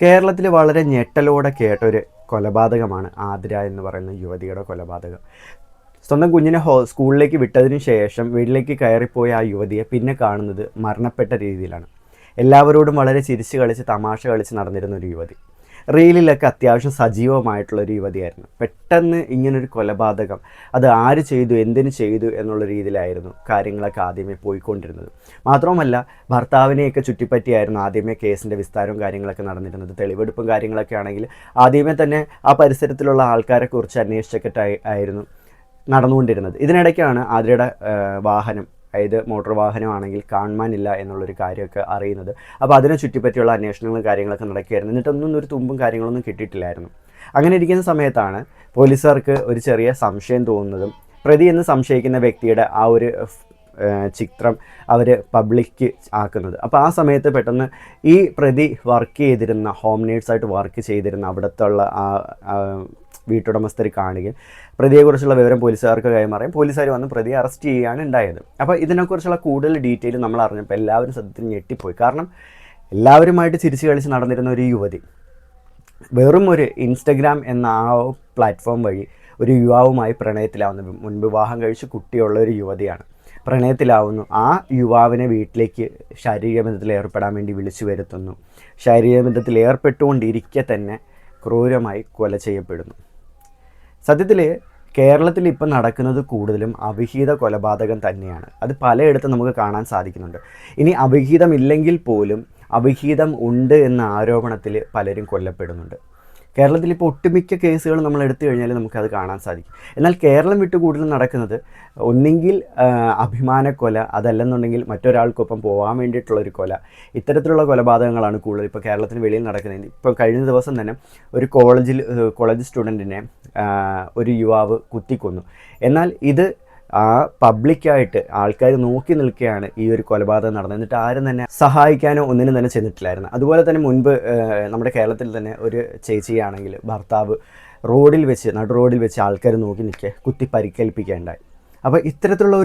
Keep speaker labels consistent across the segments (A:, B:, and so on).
A: കേരളത്തിൽ വളരെ ഞെട്ടലോടെ കേട്ടൊരു കൊലപാതകമാണ് ആതിര എന്ന് പറയുന്ന യുവതിയുടെ കൊലപാതകം. സ്വന്തം കുഞ്ഞിനെ സ്കൂളിലേക്ക് വിട്ടതിന് ശേഷം വീട്ടിലേക്ക് കയറിപ്പോയ ആ യുവതിയെ പിന്നെ കാണുന്നത് മരണപ്പെട്ട രീതിയിലാണ്. എല്ലാവരോടും വളരെ ചിരിച്ച് കളിച്ച് തമാശ കളിച്ച് നടന്നിരുന്ന ഒരു യുവതി. റീലിലൊക്കെ അത്യാവശ്യം സജീവമായിട്ടുള്ളൊരു യുവതിയായിരുന്നു. പെട്ടെന്ന് ഇങ്ങനൊരു കൊലപാതകം, അത് ആര് ചെയ്തു, എന്തിനു ചെയ്തു എന്നുള്ള രീതിയിലായിരുന്നു കാര്യങ്ങളൊക്കെ ആദ്യമേ പോയിക്കൊണ്ടിരുന്നത്. മാത്രവുമല്ല, ഭർത്താവിനെയൊക്കെ ചുറ്റിപ്പറ്റിയായിരുന്നു ആദ്യമേ കേസിൻ്റെ വിസ്താരവും കാര്യങ്ങളൊക്കെ നടന്നിരുന്നത്. തെളിവെടുപ്പും കാര്യങ്ങളൊക്കെ ആണെങ്കിൽ ആദ്യമേ തന്നെ ആ പരിസരത്തിലുള്ള ആൾക്കാരെക്കുറിച്ച് അന്വേഷിച്ചൊക്കെ ആയിരുന്നു നടന്നുകൊണ്ടിരുന്നത്. ഇതിനിടയ്ക്കാണ് ആതിരയുടെ വാഹനം, അതായത് മോട്ടോർ വാഹനമാണെങ്കിൽ കാണുവാനില്ല എന്നുള്ളൊരു കാര്യമൊക്കെ അറിയുന്നത്. അപ്പോൾ അതിനെ ചുറ്റിപ്പറ്റിയുള്ള അന്വേഷണങ്ങളും കാര്യങ്ങളൊക്കെ നടക്കുകയായിരുന്നു. എന്നിട്ടൊന്നും ഒരു തുമ്പും കാര്യങ്ങളൊന്നും കിട്ടിയിട്ടില്ലായിരുന്നു. അങ്ങനെ ഇരിക്കുന്ന സമയത്താണ് പോലീസുകാർക്ക് ഒരു ചെറിയ സംശയം തോന്നുന്നതും പ്രതി എന്ന് സംശയിക്കുന്ന വ്യക്തിയുടെ ആ ഒരു ചിത്രം അവർ പബ്ലിക്ക് ആക്കുന്നത്. അപ്പോൾ ആ സമയത്ത് പെട്ടെന്ന് ഈ പ്രതി വർക്ക് ചെയ്തിരുന്ന, ഹോം നേഴ്സായിട്ട് വർക്ക് ചെയ്തിരുന്ന അവിടുത്തുള്ള ആ വീട്ടുടമസ്ഥർ കാണുകയും പ്രതിയെക്കുറിച്ചുള്ള വിവരം പോലീസുകാർക്ക് കൈമാറുകയും പോലീസുകാർ വന്ന് പ്രതിയെ അറസ്റ്റ് ചെയ്യുകയാണ് ഉണ്ടായത്. അപ്പോൾ ഇതിനെക്കുറിച്ചുള്ള കൂടുതൽ ഡീറ്റെയിൽ നമ്മൾ അറിഞ്ഞപ്പോൾ എല്ലാവരും സത്യത്തിൽ ഞെട്ടിപ്പോയി. കാരണം എല്ലാവരുമായിട്ട് ചിരിച്ച് കളിച്ച് നടന്നിരുന്ന ഒരു യുവതി വെറും ഒരു ഇൻസ്റ്റഗ്രാം എന്ന ആ പ്ലാറ്റ്ഫോം വഴി ഒരു യുവാവുമായി പ്രണയത്തിലാവുന്നു. മുൻപ് വിവാഹം കഴിച്ച് കുട്ടിയുള്ള ഒരു യുവതിയാണ്. പ്രണയത്തിലാവുന്നു. ആ യുവാവിനെ വീട്ടിലേക്ക് ശാരീരികബന്ധത്തിൽ ഏർപ്പെടാൻ വേണ്ടി വിളിച്ചു വരുത്തുന്നു. ശാരീരികബന്ധത്തിൽ ഏർപ്പെട്ടുകൊണ്ടിരിക്കെ തന്നെ ക്രൂരമായി കൊല ചെയ്യപ്പെടുന്നു. സത്യത്തിൽ കേരളത്തിൽ ഇപ്പം നടക്കുന്നത് കൂടുതലും അവിഹിത കൊലപാതകം തന്നെയാണ്. അത് പലയിടത്തും നമുക്ക് കാണാൻ സാധിക്കുന്നുണ്ട്. ഇനി അവിഹിതമില്ലെങ്കിൽ പോലും അവിഹിതം ഉണ്ട് എന്ന ആരോപണത്തിൽ പലരും കൊല്ലപ്പെടുന്നുണ്ട്. കേരളത്തിൽ ഇപ്പോൾ ഒട്ടുമിക്ക കേസുകൾ നമ്മൾ എടുത്തു കഴിഞ്ഞാൽ നമുക്കത് കാണാൻ സാധിക്കും. എന്നാൽ കേരളം വിട്ട് കൂടുതലും നടക്കുന്നത് ഒന്നെങ്കിൽ അഭിമാനക്കൊല, അതല്ലെന്നുണ്ടെങ്കിൽ മറ്റൊരാൾക്കൊപ്പം പോകാൻ വേണ്ടിയിട്ടുള്ളൊരു കൊല. ഇത്തരത്തിലുള്ള കൊലപാതകങ്ങളാണ് കൂടുതൽ ഇപ്പോൾ കേരളത്തിന് വെളിയിൽ നടക്കുന്നത്. ഇപ്പോൾ കഴിഞ്ഞ ദിവസം തന്നെ ഒരു കോളേജ് സ്റ്റുഡൻറ്റിനെ ഒരു യുവാവ് കുത്തിക്കൊന്നു. എന്നാൽ ഇത് പബ്ലിക്കായിട്ട് ആൾക്കാർ നോക്കി നിൽക്കുകയാണ് ഈ ഒരു കൊലപാതകം നടന്നത്. എന്നിട്ട് ആരും തന്നെ സഹായിക്കാനോ ഒന്നിനും തന്നെ ചെന്നിട്ടില്ലായിരുന്നു. അതുപോലെ തന്നെ മുൻപ് നമ്മുടെ കേരളത്തിൽ തന്നെ ഒരു ചേച്ചിയാണെങ്കിൽ ഭർത്താവ് നടു റോഡിൽ വെച്ച് ആൾക്കാർ നോക്കി നിൽക്കുക കുത്തി പരിക്കേൽപ്പിക്കുകയുണ്ടായി. അപ്പോൾ ഇത്തരത്തിലുള്ള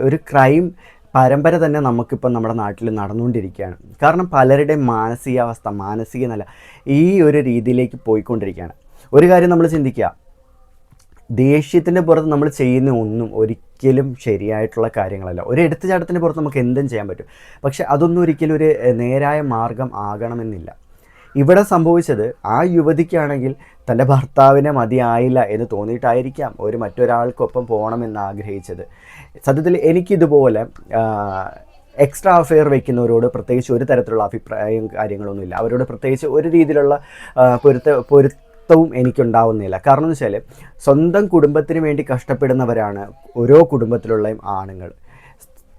A: ഒരു ക്രൈം പരമ്പര തന്നെ നമുക്കിപ്പം നമ്മുടെ നാട്ടിൽ നടന്നുകൊണ്ടിരിക്കുകയാണ്. കാരണം പലരുടെയും മാനസിക നില ഈ ഒരു രീതിയിലേക്ക് പോയിക്കൊണ്ടിരിക്കുകയാണ്. ഒരു കാര്യം നമ്മൾ ചിന്തിക്കുക, ദേഷ്യത്തിൻ്റെ പുറത്ത് നമ്മൾ ചെയ്യുന്ന ഒന്നും ഒരിക്കലും ശരിയായിട്ടുള്ള കാര്യങ്ങളല്ല. ഒരു എടുത്തുചാട്ടത്തിൻ്റെ പുറത്ത് നമുക്ക് എന്തും ചെയ്യാൻ പറ്റും. പക്ഷെ അതൊന്നും ഒരിക്കലും ഒരു നേരായ മാർഗം ആകണമെന്നില്ല. ഇവിടെ സംഭവിച്ചത് ആ യുവതിക്കാണെങ്കിൽ തൻ്റെ ഭർത്താവിനെ മതിയായില്ല എന്ന് തോന്നിയിട്ടായിരിക്കാം മറ്റൊരാൾക്കൊപ്പം പോകണമെന്ന് ആഗ്രഹിച്ചത്. സത്യത്തിൽ എനിക്കിതുപോലെ എക്സ്ട്രാ അഫെയർ വയ്ക്കുന്നവരോട് പ്രത്യേകിച്ച് ഒരു തരത്തിലുള്ള അഭിപ്രായം കാര്യങ്ങളൊന്നുമില്ല. അവരോട് പ്രത്യേകിച്ച് ഒരു രീതിയിലുള്ള പൊരുത്തവും എനിക്കുണ്ടാവുന്നില്ല. കാരണം എന്ന് വെച്ചാൽ സ്വന്തം കുടുംബത്തിന് വേണ്ടി കഷ്ടപ്പെടുന്നവരാണ് ഓരോ കുടുംബത്തിലുള്ള ആണുങ്ങൾ.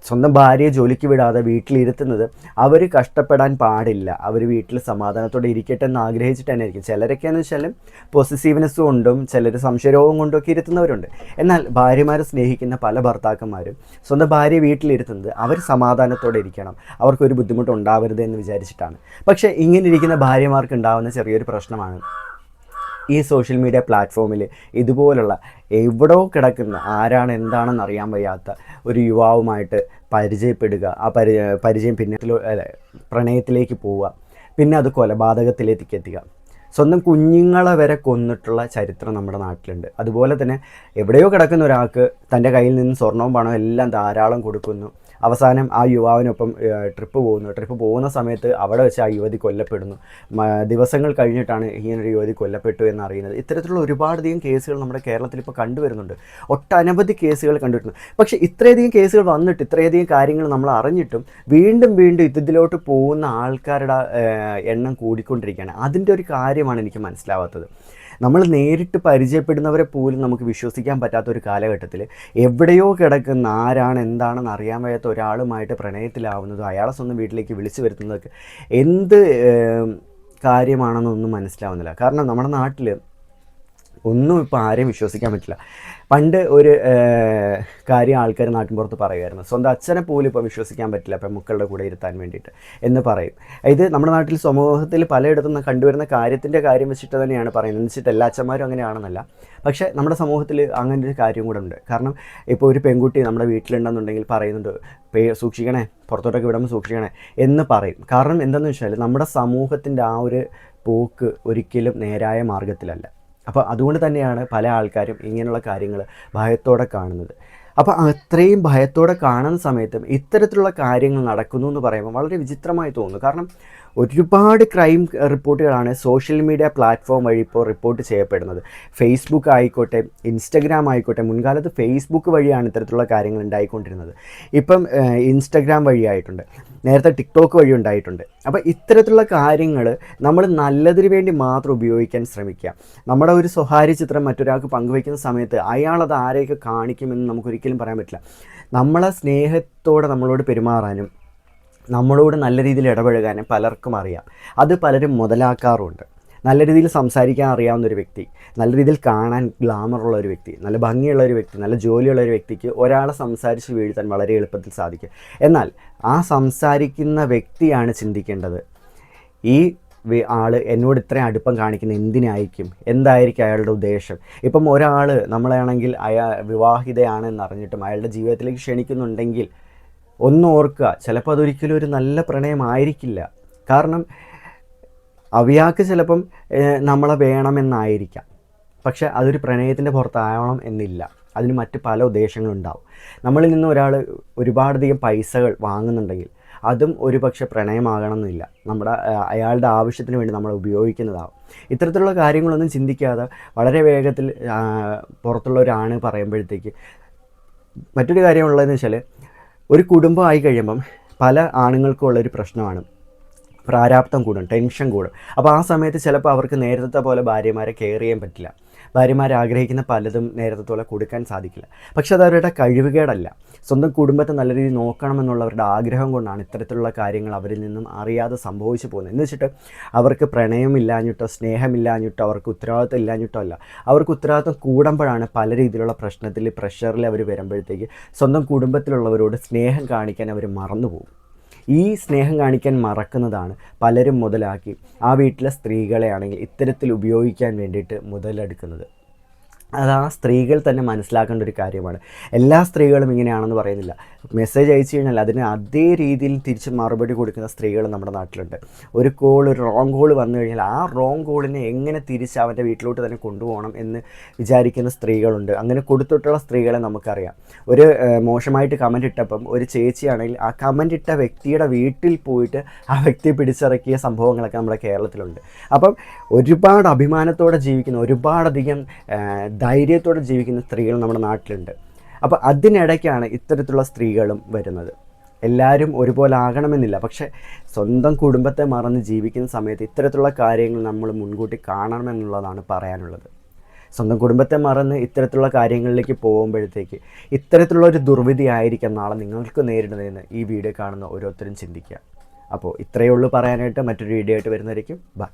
A: സ്വന്തം ഭാര്യയെ ജോലിക്ക് വിടാതെ വീട്ടിലിരുത്തുന്നത് അവർ കഷ്ടപ്പെടാൻ പാടില്ല, അവർ വീട്ടിൽ സമാധാനത്തോടെ ഇരിക്കട്ടെ എന്ന് ആഗ്രഹിച്ചിട്ട് തന്നെ ആയിരിക്കും. ചിലരൊക്കെയെന്ന് വെച്ചാൽ പോസസീവ്നെസ് കൊണ്ടും ചിലർ സംശയരോഗം കൊണ്ടും ഒക്കെ ഇരുത്തുന്നവരുണ്ട്. എന്നാൽ ഭാര്യമാരെ സ്നേഹിക്കുന്ന പല ഭർത്താക്കന്മാരും സ്വന്തം ഭാര്യയെ വീട്ടിലിരുത്തുന്നത് അവർ സമാധാനത്തോടെ ഇരിക്കണം, അവർക്കൊരു ബുദ്ധിമുട്ടുണ്ടാവരുത് എന്ന് വിചാരിച്ചിട്ടാണ്. പക്ഷേ ഇങ്ങനെ ഇരിക്കുന്ന ഭാര്യമാർക്ക് ഉണ്ടാകുന്ന ചെറിയൊരു പ്രശ്നമാണ് ഈ സോഷ്യൽ മീഡിയ പ്ലാറ്റ്ഫോമിൽ ഇതുപോലുള്ള എവിടോ കിടക്കുന്ന ആരാണ് എന്താണെന്ന് അറിയാൻ വയ്യാത്ത ഒരു യുവാവുമായിട്ട് പരിചയപ്പെടുക, ആ പരിചയം പിന്നെ പ്രണയത്തിലേക്ക് പോവുക, പിന്നെ അത് കൊലപാതകത്തിലേക്ക് എത്തുക. സ്വന്തം കുഞ്ഞുങ്ങളെ വരെ കൊന്നിട്ടുള്ള ചരിത്രം നമ്മുടെ നാട്ടിലുണ്ട്. അതുപോലെ തന്നെ എവിടെയോ കിടക്കുന്ന ഒരാൾക്ക് തൻ്റെ കയ്യിൽ നിന്ന് സ്വർണവും പണവും എല്ലാം ധാരാളം കൊടുക്കുന്നു. അവസാനം ആ യുവാവിനൊപ്പം ട്രിപ്പ് പോകുന്ന സമയത്ത് അവിടെ വെച്ച് ആ യുവതി കൊല്ലപ്പെടുന്നു. ദിവസങ്ങൾ കഴിഞ്ഞിട്ടാണ് ഇങ്ങനൊരു യുവതി കൊല്ലപ്പെട്ടു എന്നറിയുന്നത്. ഇത്തരത്തിലുള്ള ഒരുപാടധികം കേസുകൾ നമ്മുടെ കേരളത്തിൽ ഇപ്പോൾ കണ്ടുവരുന്നുണ്ട്. ഒട്ടനവധി കേസുകൾ കണ്ടുവരുന്നു. പക്ഷേ ഇത്രയധികം കേസുകൾ വന്നിട്ട് ഇത്രയധികം കാര്യങ്ങൾ നമ്മൾ അറിഞ്ഞിട്ടും വീണ്ടും ഇതിലോട്ട് പോകുന്ന ആൾക്കാരുടെ എണ്ണം കൂടിക്കൊണ്ടിരിക്കുകയാണ്. അതിൻ്റെ ഒരു കാര്യമാണ് എനിക്ക് മനസ്സിലാവാത്തത്. നമ്മൾ നേരിട്ട് പരിചയപ്പെടുന്നവരെ പോലും നമുക്ക് വിശ്വസിക്കാൻ പറ്റാത്ത ഒരു കാലഘട്ടത്തിൽ എവിടെയോ കിടക്കുന്ന ആരാണ് എന്താണെന്ന് അറിയാൻ വയ്യാത്ത ഒരാളുമായിട്ട് പ്രണയത്തിലാവുന്നതും അയാളെ സ്വന്തം വീട്ടിലേക്ക് വിളിച്ചു വരുത്തുന്നതൊക്കെ എന്ത് കാര്യമാണെന്നൊന്നും മനസ്സിലാവുന്നില്ല. കാരണം നമ്മുടെ നാട്ടിൽ ഒന്നും ഇപ്പോൾ ആരെയും വിശ്വസിക്കാൻ പറ്റില്ല. പണ്ട് ഒരു കാര്യം ആൾക്കാർ നാട്ടിൻപുറത്ത് പറയുമായിരുന്നു, സ്വന്തം അച്ഛനെ പോലും ഇപ്പോൾ വിശ്വസിക്കാൻ പറ്റില്ല പെൺമക്കളുടെ കൂടെ ഇരുത്താൻ വേണ്ടിയിട്ട് എന്ന് പറയും. ഇത് നമ്മുടെ നാട്ടിൽ സമൂഹത്തിൽ പലയിടത്തും കണ്ടുവരുന്ന കാര്യത്തിൻ്റെ കാര്യം വെച്ചിട്ട് തന്നെയാണ് പറയുന്നത്. എന്ന് വെച്ചിട്ട് എല്ലാ അച്ഛന്മാരും അങ്ങനെയാണെന്നല്ല, പക്ഷേ നമ്മുടെ സമൂഹത്തിൽ അങ്ങനെ ഒരു കാര്യം കൂടെ ഉണ്ട്. കാരണം ഇപ്പോൾ ഒരു പെൺകുട്ടി നമ്മുടെ വീട്ടിലുണ്ടെന്നുണ്ടെങ്കിൽ പറയുന്നുണ്ട്, സൂക്ഷിക്കണേ, പുറത്തോട്ടൊക്കെ വിടുമ്പോൾ സൂക്ഷിക്കണേ എന്ന് പറയും. കാരണം എന്താണെന്ന് വെച്ചാൽ നമ്മുടെ സമൂഹത്തിൻ്റെ ആ ഒരു പോക്ക് ഒരിക്കലും നേരായ മാർഗത്തിലല്ല. അപ്പോൾ അതുകൊണ്ട് തന്നെയാണ് പല ആൾക്കാരും ഇങ്ങനെയുള്ള കാര്യങ്ങൾ ഭയത്തോടെ കാണുന്നത്. അപ്പോൾ അത്രയും ഭയത്തോടെ കാണുന്ന സമയത്തും ഇത്തരത്തിലുള്ള കാര്യങ്ങൾ നടക്കുന്നു എന്ന് പറയുമ്പോൾ വളരെ വിചിത്രമായി തോന്നുന്നു. കാരണം ഒരുപാട് ക്രൈം റിപ്പോർട്ടുകളാണ് സോഷ്യൽ മീഡിയ പ്ലാറ്റ്ഫോം വഴി ഇപ്പോൾ റിപ്പോർട്ട് ചെയ്യപ്പെടുന്നത്. ഫേസ്ബുക്ക് ആയിക്കോട്ടെ, ഇൻസ്റ്റഗ്രാം ആയിക്കോട്ടെ. മുൻകാലത്ത് ഫേസ്ബുക്ക് വഴിയാണ് ഇത്തരത്തിലുള്ള കാര്യങ്ങൾ ഉണ്ടായിക്കൊണ്ടിരുന്നത്. ഇപ്പം ഇൻസ്റ്റഗ്രാം വഴിയായിട്ടുണ്ട്, നേരത്തെ ടിക്ടോക്ക് വഴി ഉണ്ടായിട്ടുണ്ട്. അപ്പോൾ ഇത്തരത്തിലുള്ള കാര്യങ്ങൾ നമ്മൾ നല്ലതിന് വേണ്ടി മാത്രം ഉപയോഗിക്കാൻ ശ്രമിക്കുക. നമ്മുടെ ഒരു സ്വകാര്യ ചിത്രം മറ്റൊരാൾക്ക് പങ്കുവയ്ക്കുന്ന സമയത്ത് അയാളത് ആരെയൊക്കെ കാണിക്കുമെന്ന് നമുക്കൊരിക്കലും പറയാൻ പറ്റില്ല. നമ്മളെ സ്നേഹത്തോടെ നമ്മളോട് പെരുമാറാനും നമ്മളോട് നല്ല രീതിയിൽ ഇടപഴകാനും പലർക്കും അറിയാം. അത് പലരും മുതലാക്കാറുമുണ്ട്. നല്ല രീതിയിൽ സംസാരിക്കാൻ അറിയാവുന്നൊരു വ്യക്തി, നല്ല രീതിയിൽ കാണാൻ ഗ്ലാമറുള്ള ഒരു വ്യക്തി, നല്ല ഭംഗിയുള്ള ഒരു വ്യക്തി, നല്ല ജോലിയുള്ള ഒരു വ്യക്തിക്ക് ഒരാളെ സംസാരിച്ച് വീഴ്ത്താൻ വളരെ എളുപ്പത്തിൽ സാധിക്കും. എന്നാൽ ആ സംസാരിക്കുന്ന വ്യക്തിയാണ് ചിന്തിക്കേണ്ടത്, ഈ ആൾ എന്നോട് ഇത്രയും അടുപ്പം കാണിക്കുന്ന എന്തിനായിരിക്കും, എന്തായിരിക്കും അയാളുടെ ഉദ്ദേശം. ഇപ്പം ഒരാൾ നമ്മളാണെങ്കിൽ വിവാഹിതയാണെന്ന് അറിഞ്ഞിട്ടും അയാളുടെ ജീവിതത്തിലേക്ക് ക്ഷണിക്കുന്നുണ്ടെങ്കിൽ ഒന്ന് ഓർക്കുക, ചിലപ്പോൾ അതൊരിക്കലും ഒരു നല്ല പ്രണയമായിരിക്കില്ല. കാരണം അവയാൾക്ക് ചിലപ്പം നമ്മളെ വേണമെന്നായിരിക്കാം, പക്ഷെ അതൊരു പ്രണയത്തിൻ്റെ പുറത്താവണം എന്നില്ല. അതിന് മറ്റ് പല ഉദ്ദേശങ്ങളുണ്ടാവും. നമ്മളിൽ നിന്ന് ഒരാൾ ഒരുപാടധികം പൈസകൾ വാങ്ങുന്നുണ്ടെങ്കിൽ അതും ഒരു പക്ഷേ പ്രണയമാകണം എന്നില്ല, അയാളുടെ ആവശ്യത്തിന് വേണ്ടി നമ്മൾ ഉപയോഗിക്കുന്നതാവും. ഇത്തരത്തിലുള്ള കാര്യങ്ങളൊന്നും ചിന്തിക്കാതെ വളരെ വേഗത്തിൽ പുറത്തുള്ള ഒരാണ് പറയുമ്പോഴത്തേക്ക് മറ്റൊരു കാര്യമുള്ളതെന്ന് വെച്ചാൽ, ഒരു കുടുംബമായി കഴിയുമ്പം പല ആണുങ്ങൾക്കും ഉള്ളൊരു പ്രശ്നമാണ് പ്രാരാബ്ദം കൂടും, ടെൻഷൻ കൂടും. അപ്പോൾ ആ സമയത്ത് ചിലപ്പോൾ അവർക്ക് നേരത്തെ പോലെ ഭാര്യമാരെ കെയർ ചെയ്യാൻ പറ്റില്ല. ഭാര്യമാർ ആഗ്രഹിക്കുന്ന പലതും നേരത്തെ പോലെ കൊടുക്കാൻ സാധിക്കില്ല. പക്ഷെ അത് അവരുടെ കഴിവുകേടല്ല, സ്വന്തം കുടുംബത്തെ നല്ല രീതിയിൽ നോക്കണമെന്നുള്ളവരുടെ ആഗ്രഹം കൊണ്ടാണ് ഇത്തരത്തിലുള്ള കാര്യങ്ങൾ അവരിൽ നിന്നും അറിയാതെ സംഭവിച്ചു പോകുന്നത്. എന്ന് വെച്ചിട്ട് അവർക്ക് പ്രണയമില്ലാഞ്ഞിട്ടോ സ്നേഹമില്ലാഞ്ഞിട്ടോ അവർക്ക് ഉത്തരവാദിത്വം ഇല്ലാഞ്ഞിട്ടോ അല്ല. അവർക്ക് ഉത്തരവാദിത്വം കൂടുമ്പോഴാണ് പല രീതിയിലുള്ള പ്രഷറിൽ അവർ വരുമ്പോഴത്തേക്ക് സ്വന്തം കുടുംബത്തിലുള്ളവരോട് സ്നേഹം കാണിക്കാൻ അവർ മറന്നുപോകും. ഈ സ്നേഹം കാണിക്കാൻ മറക്കുന്നതാണ് പലരും മുതലാക്കി ആ വീട്ടിലെ സ്ത്രീകളെ ആണെങ്കിൽ ഇത്തരത്തിൽ ഉപയോഗിക്കാൻ വേണ്ടിയിട്ട് മുതലെടുക്കുന്നത്. അത് ആ സ്ത്രീകൾ തന്നെ മനസ്സിലാക്കേണ്ട ഒരു കാര്യമാണ്. എല്ലാ സ്ത്രീകളും ഇങ്ങനെയാണെന്ന് പറയുന്നില്ല. മെസ്സേജ് അയച്ചു കഴിഞ്ഞാൽ അതിന് അതേ രീതിയിൽ തിരിച്ച് മറുപടി കൊടുക്കുന്ന സ്ത്രീകൾ നമ്മുടെ നാട്ടിലുണ്ട്. ഒരു റോങ് കോൾ വന്നു കഴിഞ്ഞാൽ ആ റോങ് കോളിനെ എങ്ങനെ തിരിച്ച് അവൻ്റെ വീട്ടിലോട്ട് തന്നെ കൊണ്ടുപോകണം എന്ന് വിചാരിക്കുന്ന സ്ത്രീകളുണ്ട്. അങ്ങനെ കൊടുത്തിട്ടുള്ള സ്ത്രീകളെ നമുക്കറിയാം. ഒരു മോശമായിട്ട് കമൻ്റ് ഇട്ടപ്പം ഒരു ചേച്ചിയാണെങ്കിൽ ആ കമൻ്റ് ഇട്ട വ്യക്തിയുടെ വീട്ടിൽ പോയിട്ട് ആ വ്യക്തിയെ പിടിച്ചിറക്കിയ സംഭവങ്ങളൊക്കെ നമ്മുടെ കേരളത്തിലുണ്ട്. അപ്പം ഒരുപാട് അഭിമാനത്തോടെ ജീവിക്കുന്ന, ഒരുപാടധികം ധൈര്യത്തോടെ ജീവിക്കുന്ന സ്ത്രീകൾ നമ്മുടെ നാട്ടിലുണ്ട്. അപ്പോൾ അതിനിടയ്ക്കാണ് ഇത്തരത്തിലുള്ള സ്ത്രീകളും വരുന്നത്. എല്ലാവരും ഒരുപോലെ ആകണമെന്നില്ല, പക്ഷേ സ്വന്തം കുടുംബത്തെ മറന്ന് ജീവിക്കുന്ന സമയത്ത് ഇത്തരത്തിലുള്ള കാര്യങ്ങൾ നമ്മൾ മുൻകൂട്ടി കാണണമെന്നുള്ളതാണ് പറയാനുള്ളത്. സ്വന്തം കുടുംബത്തെ മറന്ന് ഇത്തരത്തിലുള്ള കാര്യങ്ങളിലേക്ക് പോകുമ്പോഴത്തേക്ക് ഇത്തരത്തിലുള്ള ഒരു ദുർവിധി ആയിരിക്കാം നാളെ നിങ്ങൾക്ക് നേരിടുന്നതെന്ന് ഈ വീഡിയോ കാണുന്ന ഓരോരുത്തരും ചിന്തിക്കുക. അപ്പോൾ ഇത്രയേ ഉള്ളൂ പറയാനായിട്ട്. മറ്റൊരു വീഡിയോ ആയിട്ട് വരുന്നതായിരിക്കും. ബൈ.